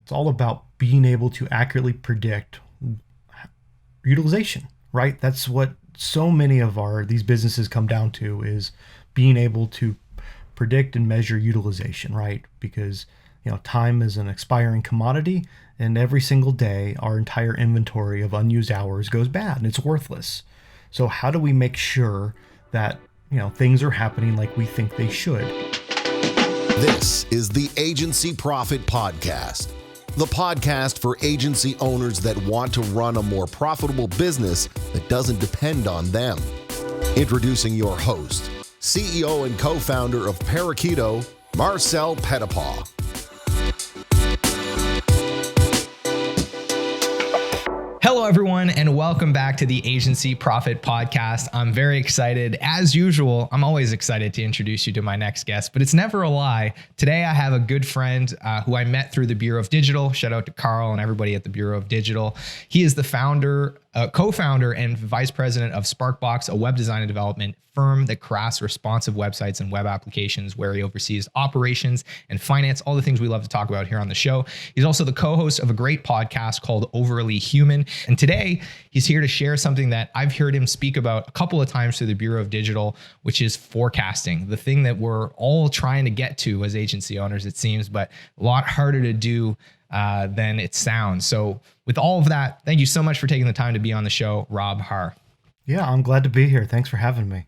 It's all about being able to accurately predict utilization, right? That's what so many of these businesses come down to, is being able to predict and measure utilization, right? Because time is an expiring commodity, and every single day our entire inventory of unused hours goes bad and it's worthless. So how do we make sure that things are happening like we think they should? This is the Agency Profit Podcast, the podcast for agency owners that want to run a more profitable business that doesn't depend on them. Introducing your host, CEO and co-founder of Parakeeto, Marcel Pettipaw. Hello, everyone, and welcome back to the Agency Profit Podcast. I'm very excited. As usual, I'm always excited to introduce you to my next guest, but it's never a lie. Today, I have a good friend who I met through the Bureau of Digital. Shout out to Carl and everybody at the Bureau of Digital. He is the co-founder and vice president of Sparkbox, a web design and development firm that crafts responsive websites and web applications, where he oversees operations and finance, all the things we love to talk about here on the show. He's also the co-host of a great podcast called Overly Human. And today he's here to share something that I've heard him speak about a couple of times through the Bureau of Digital, which is forecasting, the thing that we're all trying to get to as agency owners, it seems, but a lot harder to do than it sounds. So with all of that, thank you so much for taking the time to be on the show, Rob Harr. Yeah, I'm glad to be here. Thanks for having me.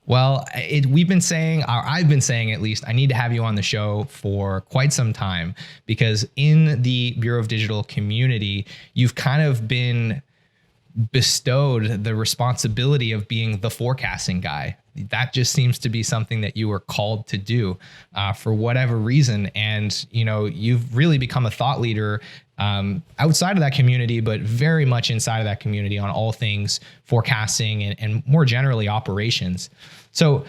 Well, we've been saying, or I've been saying at least, I need to have you on the show for quite some time, because in the Bureau of Digital community, you've kind of been bestowed the responsibility of being the forecasting guy. That just seems to be something that you were called to do for whatever reason. And, you've really become a thought leader outside of that community, but very much inside of that community on all things forecasting and more generally operations. So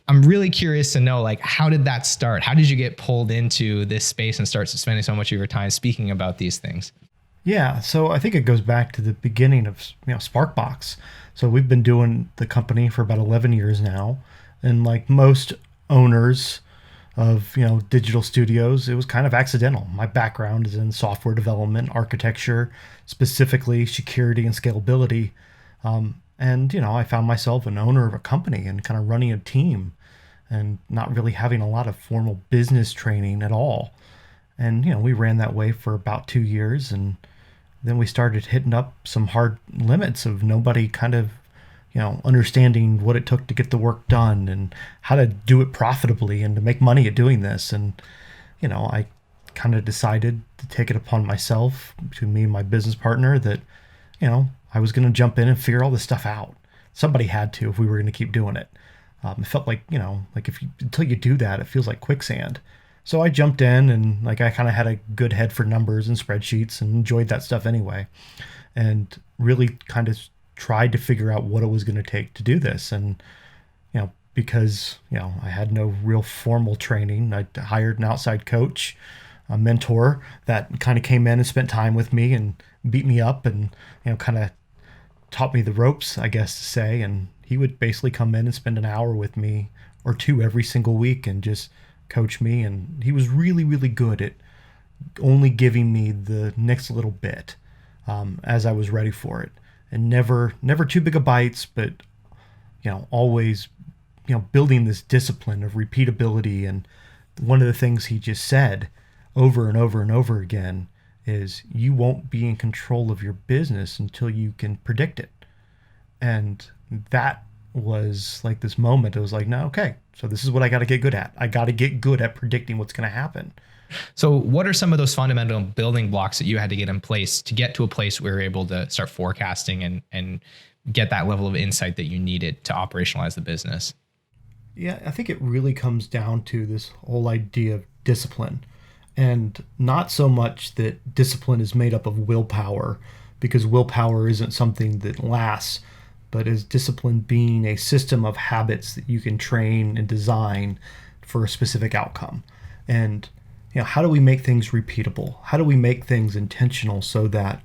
I'm really curious to know, how did that start? How did you get pulled into this space and start spending so much of your time speaking about these things? Yeah, so I think it goes back to the beginning of Sparkbox. So we've been doing the company for about 11 years now, and like most owners of digital studios, it was kind of accidental. My background is in software development, architecture, specifically security and scalability, and I found myself an owner of a company and kind of running a team, and not really having a lot of formal business training at all. And we ran that way for about 2 years, and then we started hitting up some hard limits of nobody kind of understanding what it took to get the work done and how to do it profitably and to make money at doing this. And I kind of decided to take it upon myself, between me and my business partner, that I was going to jump in and figure all this stuff out. Somebody had to, if we were going to keep doing it. It felt like until you do that, it feels like quicksand. So I jumped in, and I kind of had a good head for numbers and spreadsheets and enjoyed that stuff anyway, and really kind of tried to figure out what it was going to take to do this. And because I had no real formal training, I hired an outside coach, a mentor that kind of came in and spent time with me and beat me up and kind of taught me the ropes, I guess to say. And he would basically come in and spend an hour with me or two every single week and just coach me. And he was really, really good at only giving me the next little bit as I was ready for it. And never too big of bites, but always building this discipline of repeatability. And one of the things he just said over and over and over again is, you won't be in control of your business until you can predict it. And that was like this moment. It was like, no, okay, so this is what I got to get good at. I got to get good at predicting what's going to happen. So what are some of those fundamental building blocks that you had to get in place to get to a place where you're able to start forecasting and get that level of insight that you needed to operationalize the business? Yeah, I think it really comes down to this whole idea of discipline, and not so much that discipline is made up of willpower, because willpower isn't something that lasts, but is discipline being a system of habits that you can train and design for a specific outcome. And how do we make things repeatable? How do we make things intentional so that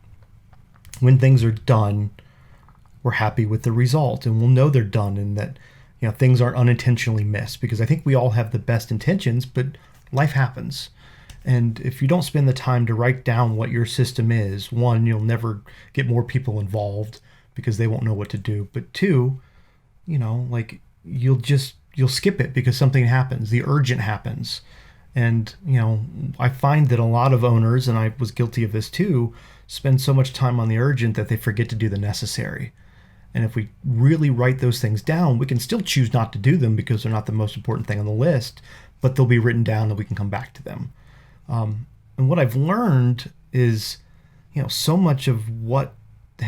when things are done, we're happy with the result and we'll know they're done, and that things aren't unintentionally missed? Because I think we all have the best intentions, but life happens. And if you don't spend the time to write down what your system is, one, you'll never get more people involved because they won't know what to do. But two, like you'll skip it because something happens, the urgent happens. And, I find that a lot of owners, and I was guilty of this too, spend so much time on the urgent that they forget to do the necessary. And if we really write those things down, we can still choose not to do them because they're not the most important thing on the list, but they'll be written down and we can come back to them. And what I've learned is, so much of what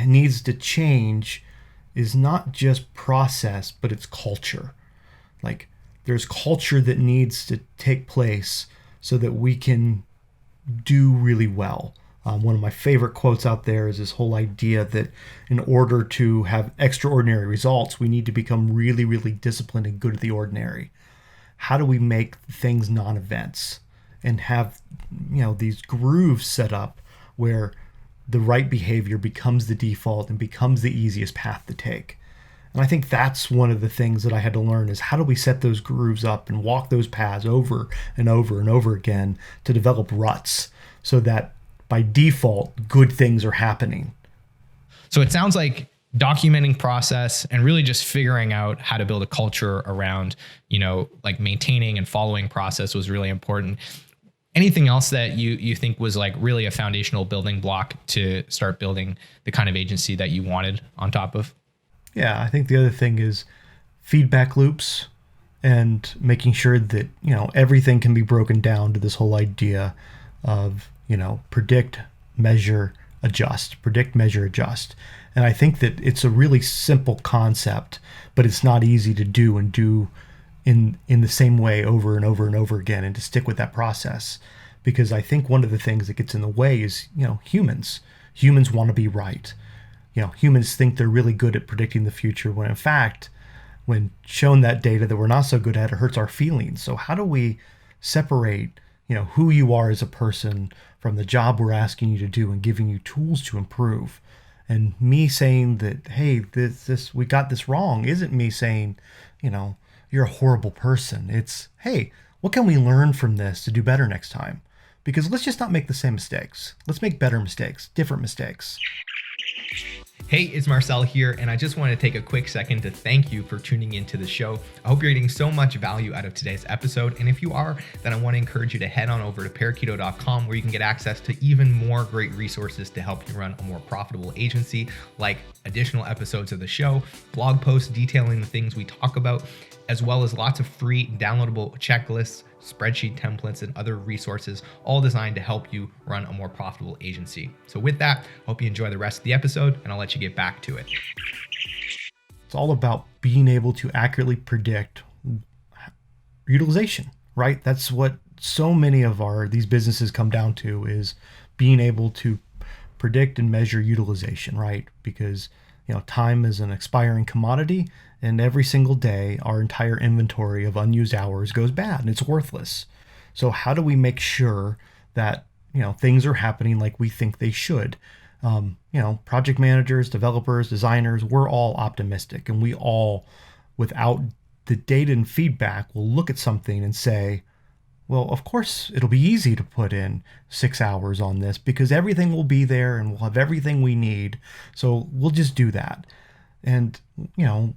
needs to change is not just process, but it's culture. Like there's culture that needs to take place so that we can do really well. One of my favorite quotes out there is this whole idea that in order to have extraordinary results, we need to become really, really disciplined and good at the ordinary. How do we make things non-events and have, these grooves set up where the right behavior becomes the default and becomes the easiest path to take? And I think that's one of the things that I had to learn is how do we set those grooves up and walk those paths over and over and over again to develop ruts so that by default, good things are happening. So it sounds like documenting process and really just figuring out how to build a culture around, like maintaining and following process was really important. Anything else that you think was like really a foundational building block to start building the kind of agency that you wanted on top of? Yeah, I think the other thing is feedback loops and making sure that, everything can be broken down to this whole idea of, predict, measure, adjust, predict, measure, adjust. And I think that it's a really simple concept, but it's not easy to do and do in the same way over and over and over again and to stick with that process. Because I think one of the things that gets in the way is, humans. Humans want to be right. Humans think they're really good at predicting the future when in fact, when shown that data that we're not so good at, it hurts our feelings. So how do we separate, who you are as a person from the job we're asking you to do and giving you tools to improve? And me saying that, hey, this we got this wrong isn't me saying, you're a horrible person. It's, hey, what can we learn from this to do better next time? Because let's just not make the same mistakes. Let's make better mistakes, different mistakes. Hey, it's Marcel here, and I just want to take a quick second to thank you for tuning into the show. I hope you're getting so much value out of today's episode, and if you are, then I want to encourage you to head on over to parakeeto.com where you can get access to even more great resources to help you run a more profitable agency, like additional episodes of the show, blog posts detailing the things we talk about, as well as lots of free downloadable checklists, spreadsheet templates, and other resources, all designed to help you run a more profitable agency. So with that, hope you enjoy the rest of the episode, and I'll let you get back to it. It's all about being able to accurately predict utilization, right? That's what so many of these businesses come down to, is being able to predict and measure utilization, right? Because time is an expiring commodity, and every single day our entire inventory of unused hours goes bad and it's worthless. So how do we make sure that things are happening like we think they should? Project managers, developers, designers, we're all optimistic, and we all, without the data and feedback, will look at something and say, well, of course it'll be easy to put in 6 hours on this because everything will be there and we'll have everything we need. So we'll just do that. And,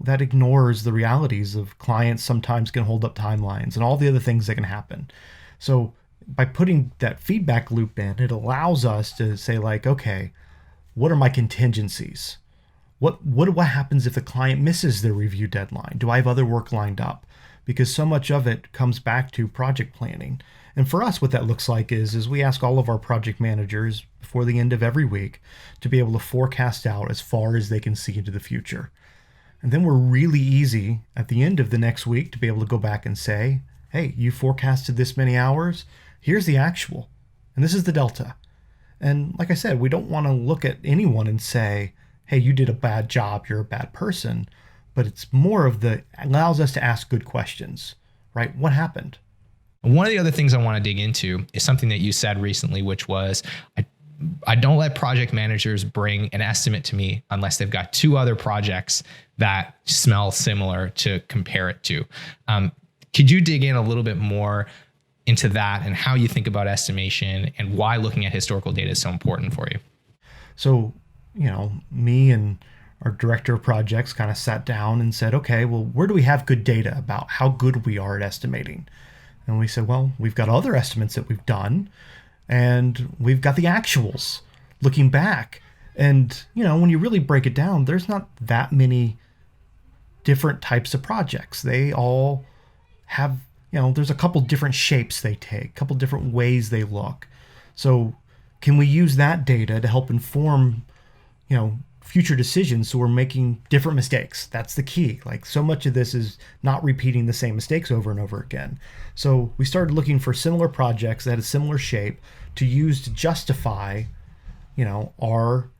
that ignores the realities of clients sometimes can hold up timelines and all the other things that can happen. So by putting that feedback loop in, it allows us to say like, okay, what are my contingencies? What happens if the client misses their review deadline? Do I have other work lined up? Because so much of it comes back to project planning. And for us, what that looks like is we ask all of our project managers before the end of every week to be able to forecast out as far as they can see into the future. And then we're really easy at the end of the next week to be able to go back and say, hey, you forecasted this many hours. Here's the actual. And this is the delta. And like I said, we don't want to look at anyone and say, hey, you did a bad job, you're a bad person. But it's more of allows us to ask good questions, right? What happened? One of the other things I want to dig into is something that you said recently, which was I don't let project managers bring an estimate to me unless they've got 2 other projects that smell similar to compare it to. Could you dig in a little bit more into that and how you think about estimation and why looking at historical data is so important for you. So, me and our director of projects kind of sat down and said, okay, well, where do we have good data about how good we are at estimating? And we said, well, we've got other estimates that we've done, and we've got the actuals looking back. And, when you really break it down, there's not that many different types of projects. They all have, there's a couple different shapes they take, a couple different ways they look. So can we use that data to help inform, future decisions so we're making different mistakes? That's the key. Like, so much of this is not repeating the same mistakes over and over again. So we started looking for similar projects that had a similar shape to use to justify, our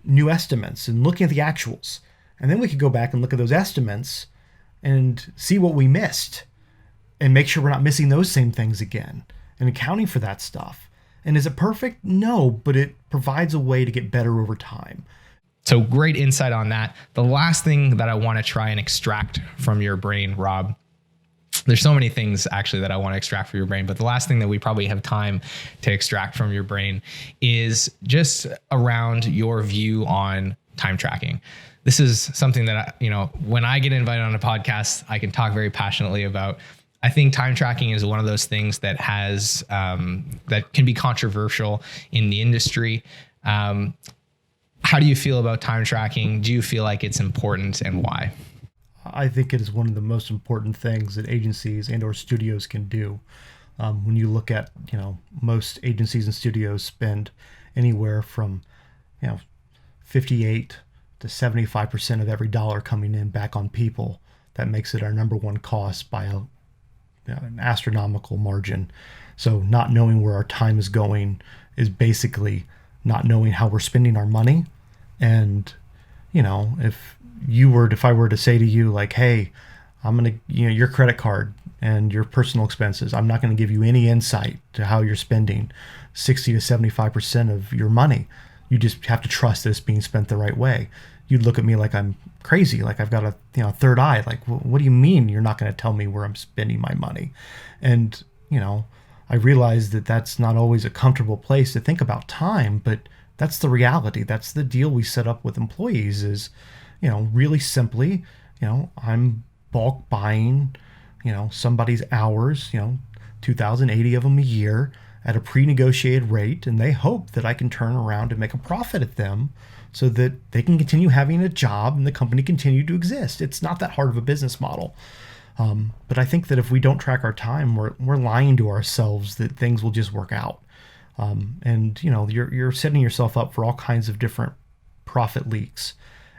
new estimates and looking at the actuals. And then we could go back and look at those estimates and see what we missed and make sure we're not missing those same things again and accounting for that stuff. And is it perfect? No, but it provides a way to get better over time. So great insight on that. The last thing that I want to try and extract from your brain, Rob, there's so many things actually that I want to extract from your brain, but the last thing that we probably have time to extract from your brain is just around your view on time tracking. This is something that, when I get invited on a podcast, I can talk very passionately about. I think time tracking is one of those things that has, that can be controversial in the industry. How do you feel about time tracking? Do you feel like it's important, and why? I think it is one of the most important things that agencies and or studios can do. When you look at, most agencies and studios spend anywhere from, 58 to 75% of every dollar coming in back on people. That makes it our number one cost by an astronomical margin. So not knowing where our time is going is basically not knowing how we're spending our money. And, if I were to say to you, like, hey, I'm going to, your credit card and your personal expenses, I'm not going to give you any insight to how you're spending 60 to 75% of your money. You just have to trust that it's being spent the right way. You'd look at me like I'm crazy, like I've got a third eye. Like, what do you mean you're not going to tell me where I'm spending my money? And, I realize that that's not always a comfortable place to think about time, but that's the reality. That's the deal we set up with employees is, really simply, I'm bulk buying, somebody's hours, 2,080 of them a year at a pre-negotiated rate. And they hope that I can turn around and make a profit at them so that they can continue having a job and the company continue to exist. It's not that hard of a business model. But I think that if we don't track our time, we're lying to ourselves that things will just work out. And you're setting yourself up for all kinds of different profit leaks.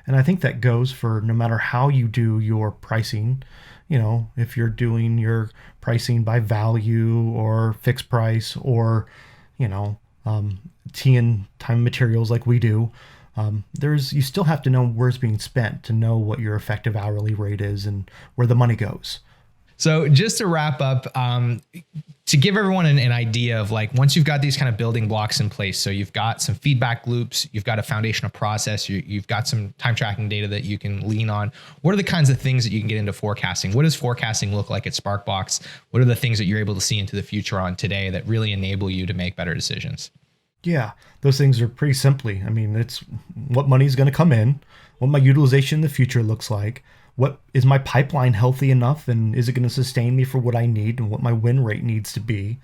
And I think that goes for no matter how you do your pricing. If you're doing your pricing by value or fixed price or, T and time materials like we do, you still have to know where it's being spent to know what your effective hourly rate is and where the money goes. So just to wrap up, to give everyone an idea of like, once you've got these kind of building blocks in place, so you've got some feedback loops, you've got a foundational process, you've got some time tracking data that you can lean on. What are the kinds of things that you can get into forecasting? What does forecasting look like at Sparkbox? What are the things that you're able to see into the future on today that really enable you to make better decisions? Yeah, those things are pretty simply. I mean, it's what money is going to come in, what my utilization in the future looks like, what is my pipeline healthy enough, and is it going to sustain me for what I need, and what my win rate needs to be.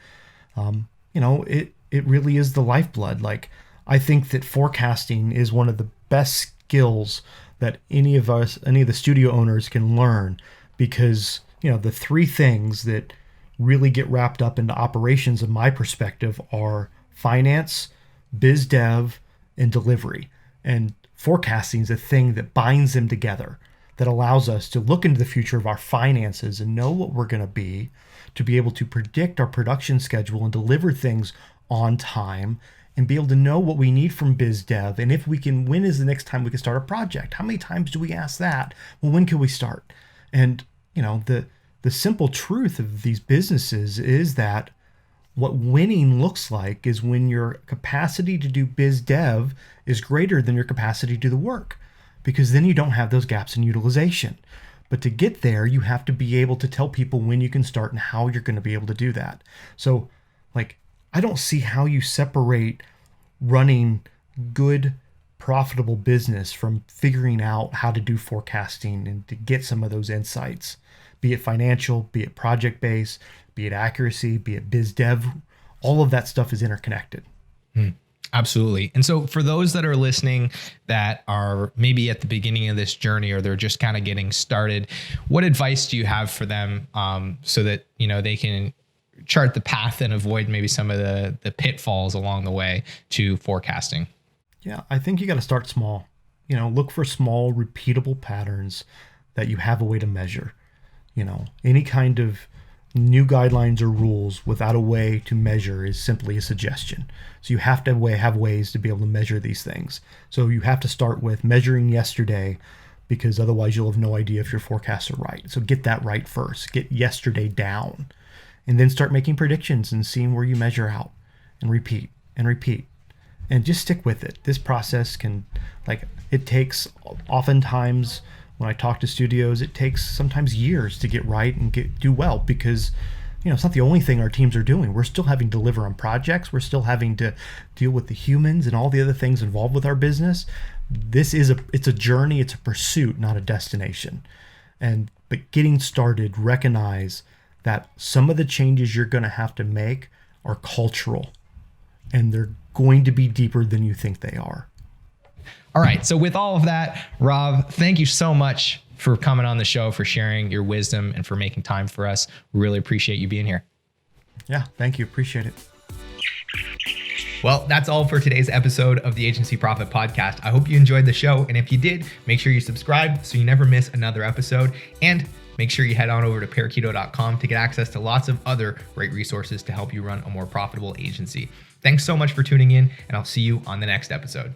It really is the lifeblood. Like, I think that forecasting is one of the best skills that any of the studio owners can learn, because the three things that really get wrapped up into operations, in my perspective, are finance, biz dev, and delivery. And forecasting is a thing that binds them together, that allows us to look into the future of our finances and know what we're going to be able to predict our production schedule and deliver things on time, and be able to know what we need from biz dev. And if we can, when is the next time we can start a project? How many times do we ask that? Well, when can we start? And, the simple truth of these businesses is that what winning looks like is when your capacity to do biz dev is greater than your capacity to do the work, because then you don't have those gaps in utilization. But to get there, you have to be able to tell people when you can start and how you're going to be able to do that. So, like, I don't see how you separate running good, profitable business from figuring out how to do forecasting and to get some of those insights, be it financial, be it project-based, be it accuracy, be it biz dev. All of that stuff is interconnected. Absolutely. And so for those that are listening that are maybe at the beginning of this journey, or they're just kind of getting started, what advice do you have for them so that, they can chart the path and avoid maybe some of the pitfalls along the way to forecasting? Yeah, I think you got to start small. Look for small, repeatable patterns that you have a way to measure. Any kind of new guidelines or rules without a way to measure is simply a suggestion. So you have to have ways to be able to measure these things. So you have to start with measuring yesterday, because otherwise you'll have no idea if your forecasts are right. So get that right first. Get yesterday down, and then start making predictions and seeing where you measure out, and repeat and repeat, and just stick with it. This process it takes oftentimes, when I talk to studios, it takes sometimes years to get right and do well, because it's not the only thing our teams are doing. We're still having to deliver on projects. We're still having to deal with the humans and all the other things involved with our business. It's a journey, it's a pursuit, not a destination. But getting started, recognize that some of the changes you're going to have to make are cultural, and they're going to be deeper than you think they are. All right. So with all of that, Rob, thank you so much for coming on the show, for sharing your wisdom, and for making time for us. We really appreciate you being here. Yeah, thank you. Appreciate it. Well, that's all for today's episode of the Agency Profit Podcast. I hope you enjoyed the show. And if you did, make sure you subscribe so you never miss another episode. And make sure you head on over to Parakeeto.com to get access to lots of other great resources to help you run a more profitable agency. Thanks so much for tuning in, and I'll see you on the next episode.